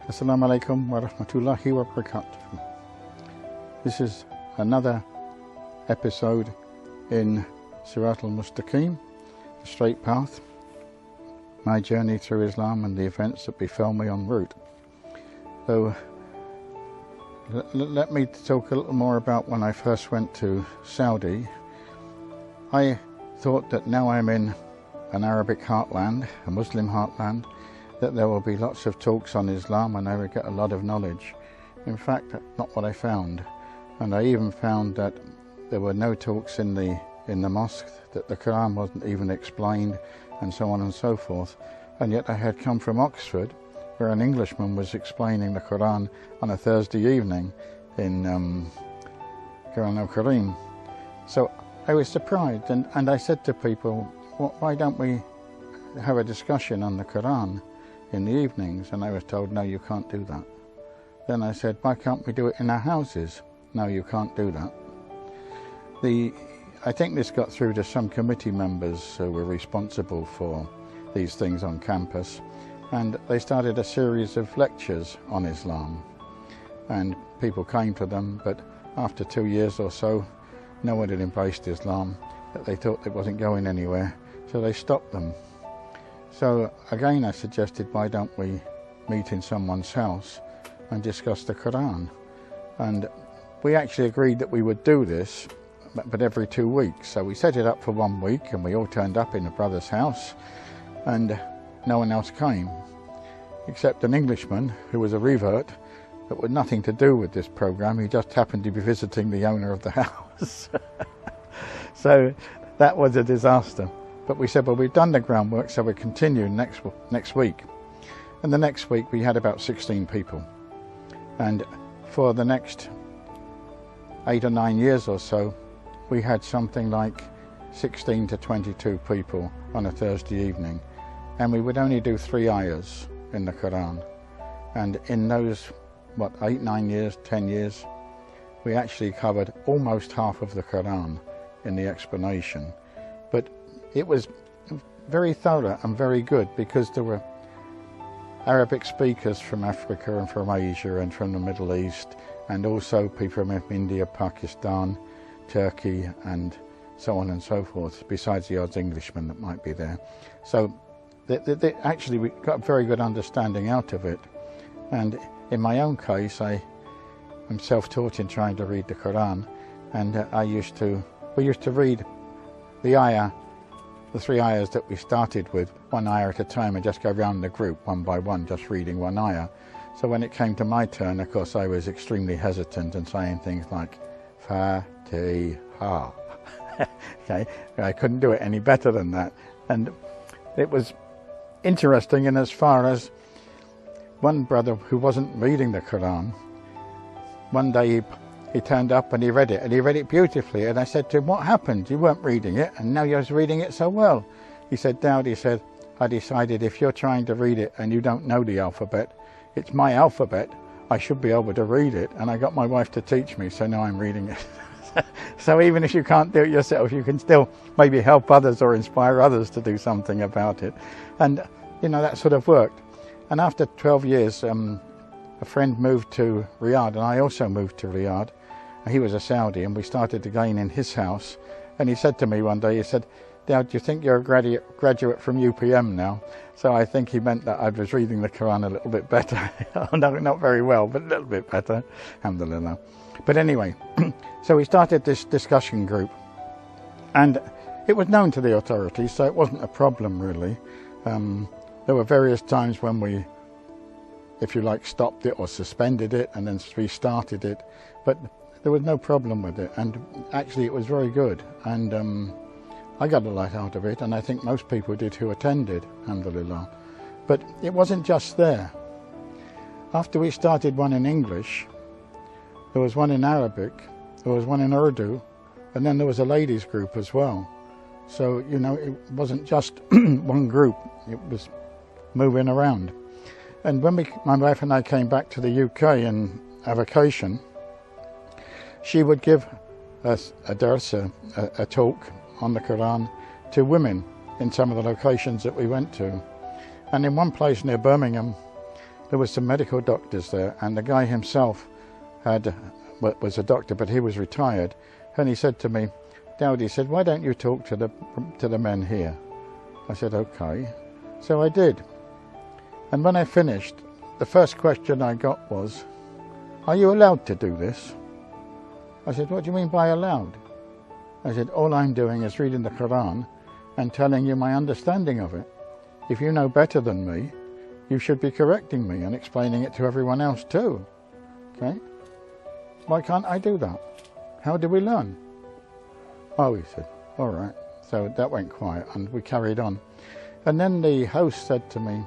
Assalamu alaikum wa rahmatullahi wa barakatuh. This is another episode in Sirat al-Mustaqim, the straight path, my journey through Islam and the events that befell me en route. So let me talk a little more about when I first went to Saudi. I thought that now I'm in an Arabic heartland, a Muslim heartland, that there will be lots of talks on Islam and I would get a lot of knowledge. In fact, that's not what I found. And I even found that there were no talks in the mosque, that the Quran wasn't even explained, and so on and so forth. And yet I had come from Oxford, where an Englishman was explaining the Quran on a Thursday evening in Quran al-Karim. So I was surprised, and I said to people, why don't we have a discussion on the Quran in the evenings? And I was told, no, you can't do that. Then I said, why can't we do it in our houses? No, you can't do that. I think this got through to some committee members who were responsible for these things on campus, and they started a series of lectures on Islam, and people came to them, but after 2 years or so, no one had embraced Islam, that they thought it wasn't going anywhere, so they stopped them. So again I suggested, why don't we meet in someone's house and discuss the Quran? And we actually agreed that we would do this, but every 2 weeks. So we set it up for 1 week and we all turned up in a brother's house, and no one else came, except an Englishman who was a revert, but with nothing to do with this program. He just happened to be visiting the owner of the house. So that was a disaster. But we said, well, we've done the groundwork, so we'll continue next week. And the next week we had about 16 people. And for the next 8 or 9 years or so, we had something like 16 to 22 people on a Thursday evening. And we would only do 3 ayahs in the Quran. And in those, 8, 9 years, 10 years, we actually covered almost half of the Quran in the explanation. But it was very thorough and very good, because there were Arabic speakers from Africa and from Asia and from the Middle East, and also people from India, Pakistan, Turkey, and so on and so forth, besides the odd Englishman that might be there. So actually we got a very good understanding out of it. And in my own case, I'm self-taught in trying to read the Quran, and we used to read the ayah, the 3 ayahs that we started with, 1 ayah at a time, and just go around the group one by one, just reading 1 ayah. So when it came to my turn, of course, I was extremely hesitant and saying things like Fatiha. Okay, I couldn't do it any better than that. And it was interesting in as far as one brother who wasn't reading the Quran, one day he turned up and he read it beautifully, and I said to him, what happened? You weren't reading it and now you're reading it so well. He said, Daud, he said, I decided if you're trying to read it and you don't know the alphabet, it's my alphabet, I should be able to read it, and I got my wife to teach me, so now I'm reading it. So even if you can't do it yourself, you can still maybe help others or inspire others to do something about it. And that sort of worked. And after 12 years, a friend moved to Riyadh, and I also moved to Riyadh. He was a Saudi, and we started again in his house. And he said to me one day, he said, Daud, do you think you're a graduate from UPM now? So I think he meant that I was reading the Quran a little bit better. No, not very well, but a little bit better, alhamdulillah. But anyway, so we started this discussion group, and it was known to the authorities, so it wasn't a problem really. There were various times when we, if you like, stopped it or suspended it and then restarted it, but there was no problem with it, and actually it was very good, and I got a lot out of it, and I think most people did who attended, alhamdulillah. But it wasn't just there. After we started one in English, there was one in Arabic, there was one in Urdu, and then there was a ladies group as well. So, it wasn't just one group, it was moving around. And when my wife and I came back to the UK in a vacation, she would give us a talk on the Quran to women in some of the locations that we went to. And in one place near Birmingham, there was some medical doctors there, and the guy himself was a doctor, but he was retired, and he said to me, Daud, he said, why don't you talk to the men here? I said, okay. So I did. And when I finished, the first question I got was, are you allowed to do this? I said, what do you mean by allowed? I said, all I'm doing is reading the Quran and telling you my understanding of it. If you know better than me, you should be correcting me and explaining it to everyone else too. Okay? Why can't I do that? How do we learn? Oh, he said, all right. So that went quiet and we carried on. And then the host said to me,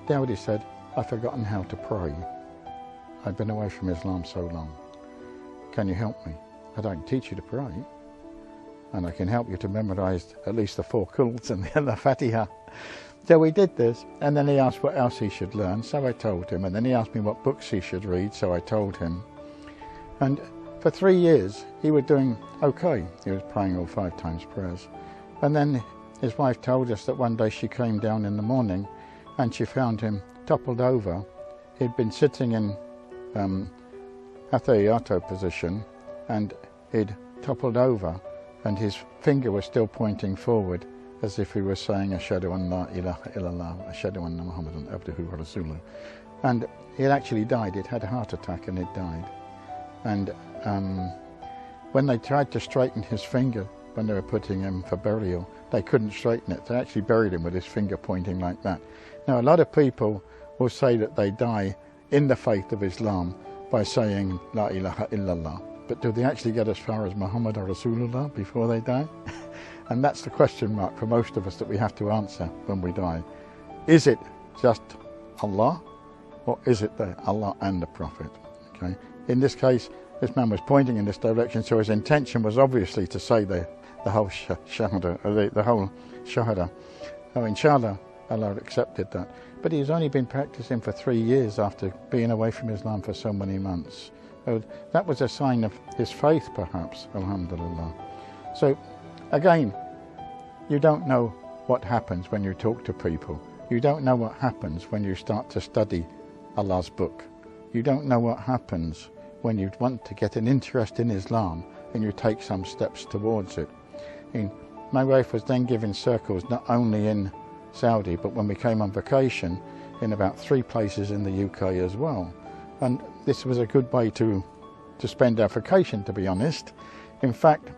Daud, he said, I've forgotten how to pray. I've been away from Islam so long. Can you help me? I can teach you to pray. And I can help you to memorize at least the 4 Quls and the Fatiha. So we did this, and then he asked what else he should learn, so I told him, and then he asked me what books he should read, so I told him. And for 3 years, he was doing okay. He was praying all 5 times prayers. And then his wife told us that one day she came down in the morning, and she found him toppled over. He'd been sitting in Athayato position, and he'd toppled over, and his finger was still pointing forward, as if he was saying, Ashhadu an la ilaha illallah, Ashhadu anna Muhammadan abduhu wa rasuluh. And he had actually died. He'd had a heart attack and he'd died. And when they tried to straighten his finger, when they were putting him for burial, they couldn't straighten it. They actually buried him with his finger pointing like that. Now, a lot of people will say that they die in the faith of Islam by saying, La ilaha illallah. But do they actually get as far as Muhammad Rasulullah before they die? And that's the question mark for most of us that we have to answer when we die. Is it just Allah, or is it Allah and the Prophet? Okay. In this case, this man was pointing in this direction, so his intention was obviously to say the whole shahada, the whole shahada. Oh, inshallah, Allah accepted that. But he's only been practicing for 3 years after being away from Islam for so many months. So that was a sign of his faith, perhaps, alhamdulillah. So, again, you don't know what happens when you talk to people. You don't know what happens when you start to study Allah's book. You don't know what happens when you want to get an interest in Islam and you take some steps towards it. My wife was then given circles not only in Saudi, but when we came on vacation, in about 3 places in the UK as well. And this was a good way to spend our vacation, to be honest. In fact,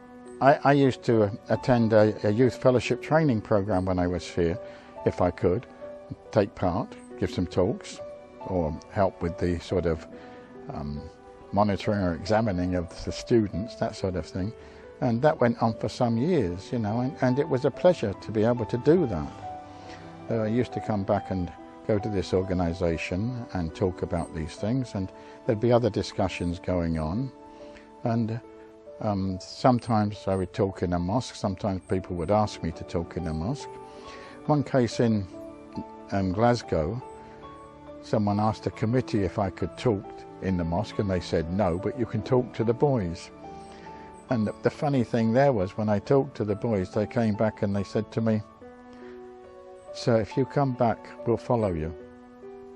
I used to attend a youth fellowship training program when I was here, if I could, take part, give some talks, or help with the sort of monitoring or examining of the students, that sort of thing. And that went on for some years, you know, and it was a pleasure to be able to do that. I used to come back and go to this organisation and talk about these things, and there'd be other discussions going on. And sometimes I would talk in a mosque, sometimes people would ask me to talk in a mosque. One case in Glasgow, someone asked a committee if I could talk in the mosque, and they said no, but you can talk to the boys. And the funny thing there was, when I talked to the boys, they came back and they said to me, "Sir, if you come back, we'll follow you."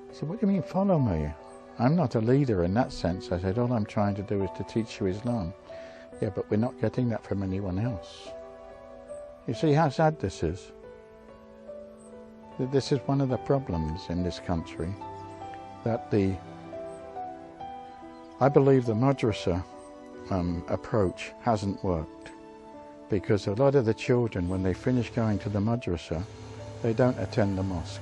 I said, "What do you mean follow me? I'm not a leader in that sense." I said, "All I'm trying to do is to teach you Islam." "Yeah, but we're not getting that from anyone else." You see how sad this is? This is one of the problems in this country, that I believe the madrasa approach hasn't worked, because a lot of the children, when they finish going to the madrasa, they don't attend the mosque.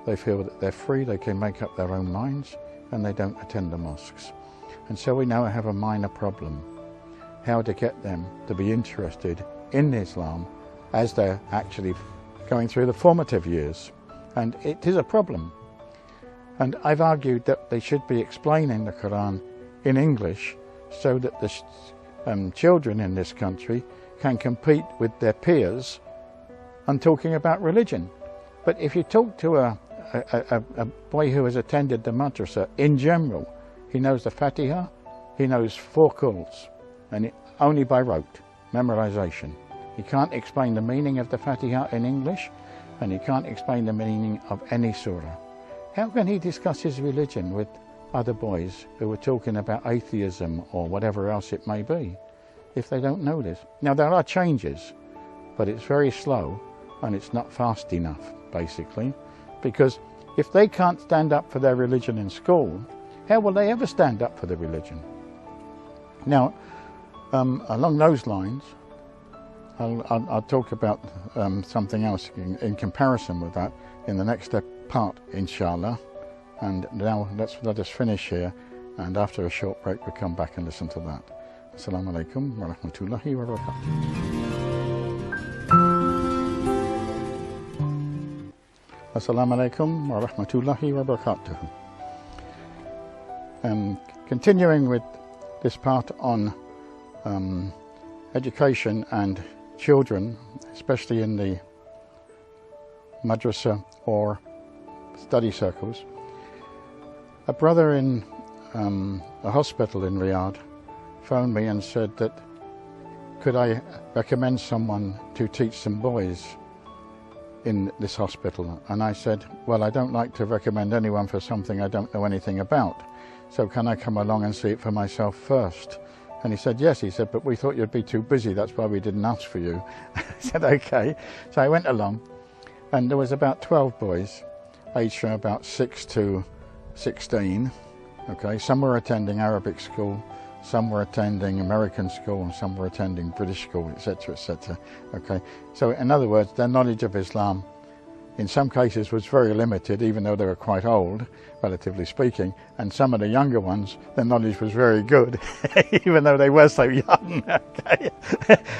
They feel that they're free, they can make up their own minds, and they don't attend the mosques. And so we now have a minor problem, how to get them to be interested in Islam as they're actually going through the formative years. And it is a problem. And I've argued that they should be explaining the Quran in English so that the children in this country can compete with their peers on talking about religion. But if you talk to a boy who has attended the madrasa in general, he knows the Fatiha, he knows 4 Quls, and only by rote, memorization. He can't explain the meaning of the Fatiha in English, and he can't explain the meaning of any surah. how can he discuss his religion with other boys who are talking about atheism or whatever else it may be if they don't know this? Now, there are changes, but it's very slow and it's not fast enough, basically, because if they can't stand up for their religion in school, how will they ever stand up for their religion? Now, along those lines, I'll talk about something else in comparison with that in the next part, inshallah. And now let us finish here, and after a short break we'll come back and listen to that. Assalamu alaikum wa rahmatullahi wa barakatuh. Assalamu alaikum wa rahmatullahi wa barakatuh. Continuing with this part on education and children, especially in the madrasa or study circles. A brother in a hospital in Riyadh phoned me and said that could I recommend someone to teach some boys in this hospital, and I said, well, I don't like to recommend anyone for something I don't know anything about, so can I come along and see it for myself first? And he said yes. He said, but we thought you'd be too busy, that's why we didn't ask for you. I said okay. So I went along, and there was about 12 boys aged from about 6 to 16. Okay, some were attending Arabic school, some were attending American school, and some were attending British school, etc., etc. Okay, so in other words, their knowledge of Islam in some cases was very limited, even though they were quite old, relatively speaking, and some of the younger ones, their knowledge was very good, even though they were so young. Okay,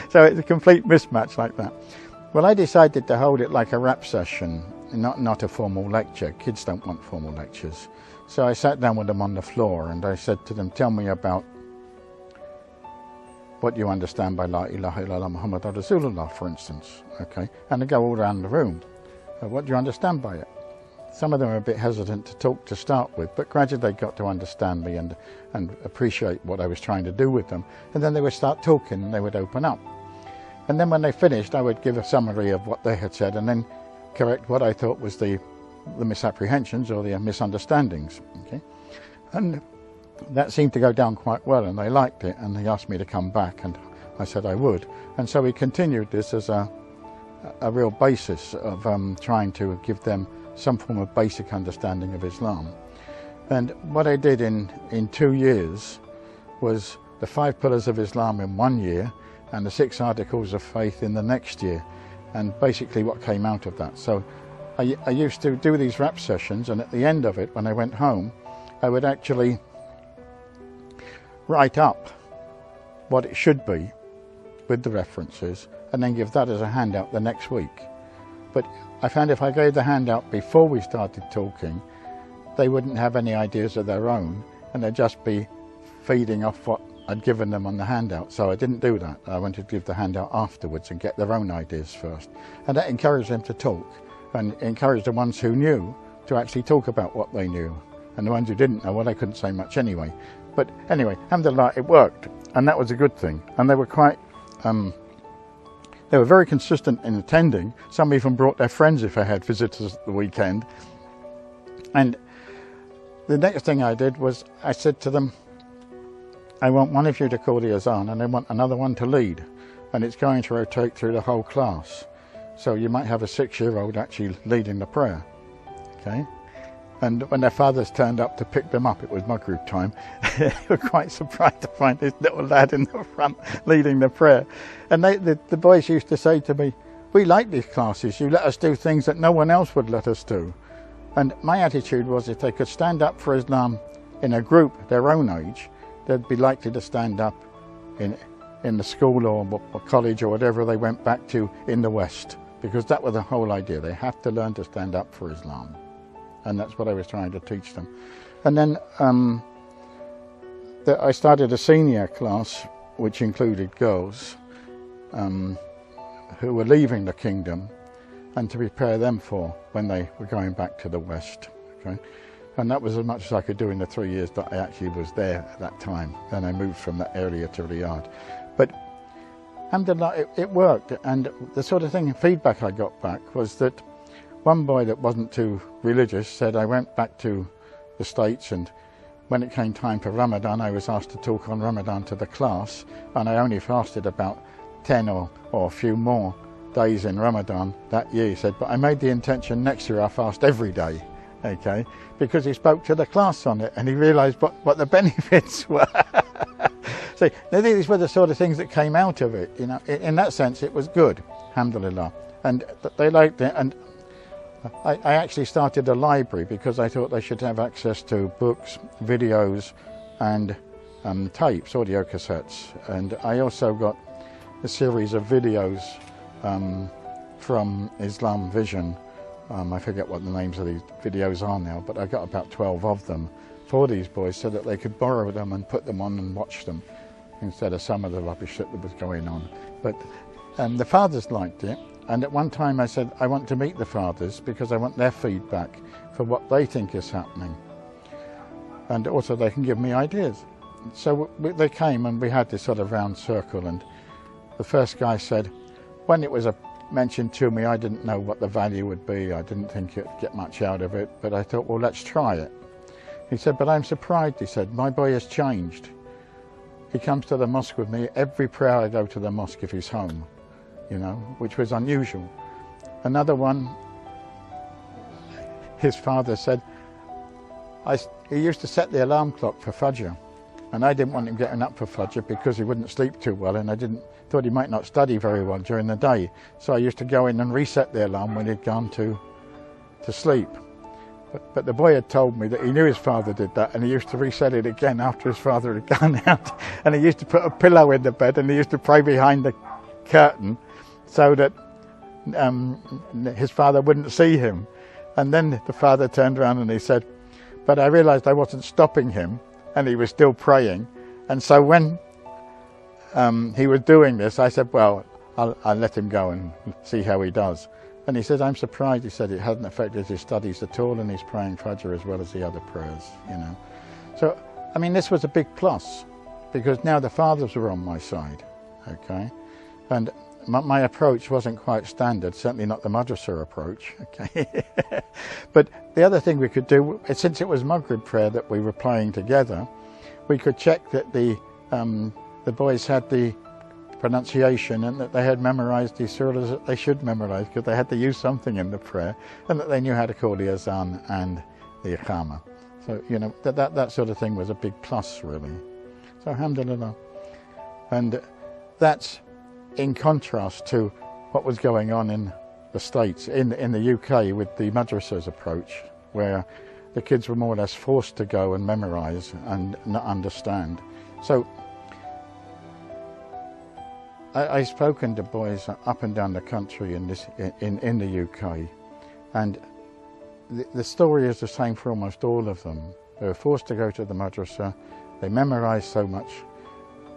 so it's a complete mismatch like that. Well, I decided to hold it like a rap session, not a formal lecture. Kids don't want formal lectures. So I sat down with them on the floor and I said to them, tell me about what you understand by La ilaha illallah Muhammadur Rasulullah, for instance. Okay, and they go all around the room. What do you understand by it? Some of them are a bit hesitant to talk to start with, but gradually they got to understand me and appreciate what I was trying to do with them. And then they would start talking and they would open up. And then when they finished, I would give a summary of what they had said and then correct what I thought was the misapprehensions or the misunderstandings. Okay? And that seemed to go down quite well, and they liked it, and they asked me to come back, and I said I would. And so we continued this as a real basis of trying to give them some form of basic understanding of Islam. And what I did in 2 years was the 5 pillars of Islam in 1 year and the 6 articles of faith in the next year, and basically what came out of that. So I used to do these rap sessions, and at the end of it, when I went home, I would actually write up what it should be with the references and then give that as a handout the next week. But I found if I gave the handout before we started talking, they wouldn't have any ideas of their own, and they'd just be feeding off what I'd given them on the handout. So I didn't do that. I wanted to give the handout afterwards and get their own ideas first. And that encouraged them to talk, and encouraged the ones who knew to actually talk about what they knew. And the ones who didn't know, well, they couldn't say much anyway. But anyway, alhamdulillah, it worked, and that was a good thing. And they were quite, they were very consistent in attending. Some even brought their friends if I had visitors at the weekend. And the next thing I did was I said to them, I want one of you to call the azan, and I want another one to lead. And it's going to rotate through the whole class. So you might have a 6-year-old actually leading the prayer. Okay? And when their fathers turned up to pick them up, it was Maghrib time, they were quite surprised to find this little lad in the front leading the prayer. And the boys used to say to me, we like these classes, you let us do things that no one else would let us do. And my attitude was if they could stand up for Islam in a group their own age, they'd be likely to stand up in the school or college or whatever they went back to in the West, because that was the whole idea. They have to learn to stand up for Islam. And that's what I was trying to teach them. And then I started a senior class, which included girls who were leaving the kingdom, and to prepare them for when they were going back to the West. Okay? And that was as much as I could do in the 3 years that I actually was there at that time. Then I moved from that area to Riyadh. But alhamdulillah, it worked. And the sort of feedback I got back was that one boy that wasn't too religious said, I went back to the States, and when it came time for Ramadan, I was asked to talk on Ramadan to the class, and I only fasted about 10 or a few more days in Ramadan that year. He said, but I made the intention next year I'll fast every day, okay? Because he spoke to the class on it and he realised what the benefits were. So these were the sort of things that came out of it, you know. In that sense, it was good, alhamdulillah. And they liked it, and I actually started a library because I thought they should have access to books, videos and tapes, audio cassettes. And I also got a series of videos from Islam Vision. I forget what the names of these videos are now, but I got about 12 of them for these boys so that they could borrow them and put them on and watch them instead of some of the rubbish that was going on. But the fathers liked it, and at one time I said I want to meet the fathers because I want their feedback for what they think is happening, and also they can give me ideas. So they came and we had this sort of round circle, and the first guy said, when it was mentioned to me, I didn't know what the value would be. I didn't think you'd get much out of it, but I thought, well, let's try it. He said, but I'm surprised, he said, my boy has changed. He comes to the mosque with me. Every prayer I go to the mosque if he's home, you know, which was unusual. Another one, his father said, he used to set the alarm clock for Fajr, and I didn't want him getting up for Fajr because he wouldn't sleep too well, and I thought he might not study very well during the day. So I used to go in and reset the alarm when he'd gone to sleep. But the boy had told me that he knew his father did that, and he used to reset it again after his father had gone out. And he used to put a pillow in the bed, and he used to pray behind the curtain so that his father wouldn't see him. And then the father turned around and he said, but I realised I wasn't stopping him, and he was still praying. And so when he was doing this, I said, well, I'll let him go and see how he does. And he said, I'm surprised, he said, it hasn't affected his studies at all, and he's praying Fajr as well as the other prayers, you know. So, I mean, this was a big plus, because now the fathers were on my side, okay? And my approach wasn't quite standard, certainly not the madrasa approach, okay? But the other thing we could do, since it was Maghrib prayer that we were praying together, we could check that the boys had the pronunciation and that they had memorized the surahs that they should memorize, because they had to use something in the prayer, and that they knew how to call the azan and the iqama. So, you know, that sort of thing was a big plus, really. So, alhamdulillah. And that's in contrast to what was going on in the States, in the UK, with the madrasa's approach, where the kids were more or less forced to go and memorize and not understand. So I've spoken to boys up and down the country in the UK, and the story is the same for almost all of them. They were forced to go to the madrasa, they memorized so much,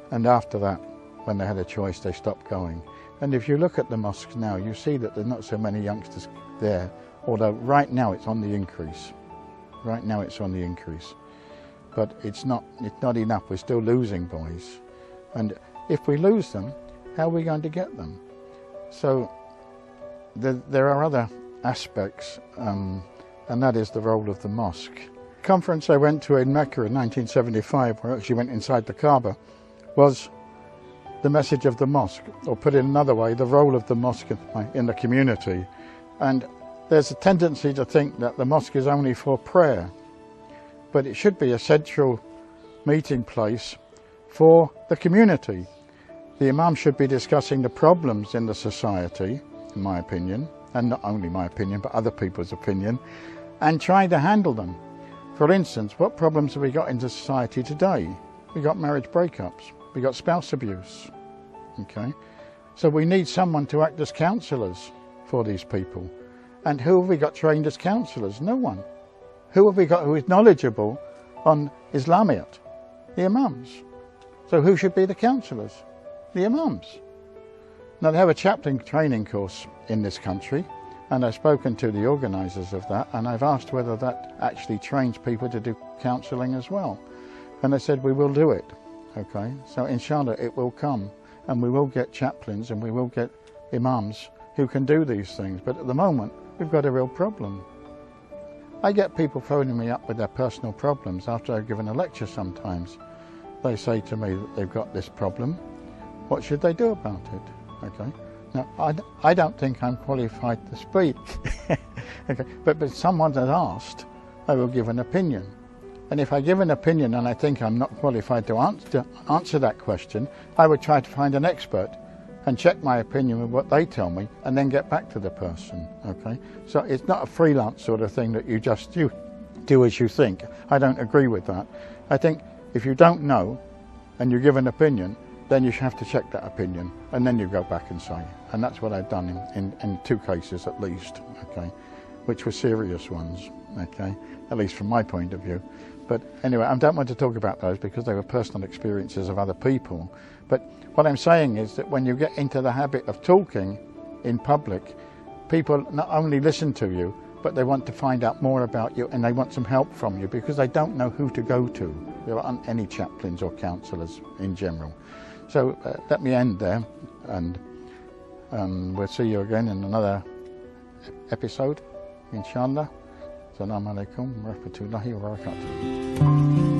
and after that, when they had a choice, they stopped going. And if you look at the mosques now, you see that there are not so many youngsters there, although right now it's on the increase. Right now it's on the increase. But it's not enough, we're still losing boys. And if we lose them, how are we going to get them? So there are other aspects, and that is the role of the mosque. The conference I went to in Mecca in 1975, where I actually went inside the Kaaba, was the message of the mosque, or put it another way, the role of the mosque in the community. And there's a tendency to think that the mosque is only for prayer, but it should be a central meeting place for the community. The Imam should be discussing the problems in the society, in my opinion, and not only my opinion, but other people's opinion, and trying to handle them. For instance, what problems have we got in the society today? We got marriage breakups, we got spouse abuse, okay? So we need someone to act as counsellors for these people. And who have we got trained as counsellors? No one. Who have we got who is knowledgeable on Islamiyat? The Imams. So who should be the counsellors? The Imams. Now they have a chaplain training course in this country, and I've spoken to the organisers of that, and I've asked whether that actually trains people to do counselling as well. And they said, we will do it, okay? So inshallah it will come, and we will get chaplains and we will get Imams who can do these things. But at the moment, we've got a real problem. I get people phoning me up with their personal problems after I've given a lecture sometimes. They say to me that they've got this problem. What should they do about it? Okay. Now, I don't think I'm qualified to speak. Okay. But someone has asked, I will give an opinion. And if I give an opinion and I think I'm not qualified to answer that question, I would try to find an expert and check my opinion with what they tell me and then get back to the person, okay? So it's not a freelance sort of thing that you just do as you think. I don't agree with that. I think if you don't know and you give an opinion, then you have to check that opinion and then you go back and say. And that's what I've done in 2 cases at least, okay? Which were serious ones, okay? At least from my point of view. But anyway, I don't want to talk about those because they were personal experiences of other people. But what I'm saying is that when you get into the habit of talking in public, people not only listen to you, but they want to find out more about you and they want some help from you because they don't know who to go to. There aren't any chaplains or counsellors in general. So let me end there, and we'll see you again in another episode, inshallah. Assalamu alaikum wa rahmatullahi wa barakatuh.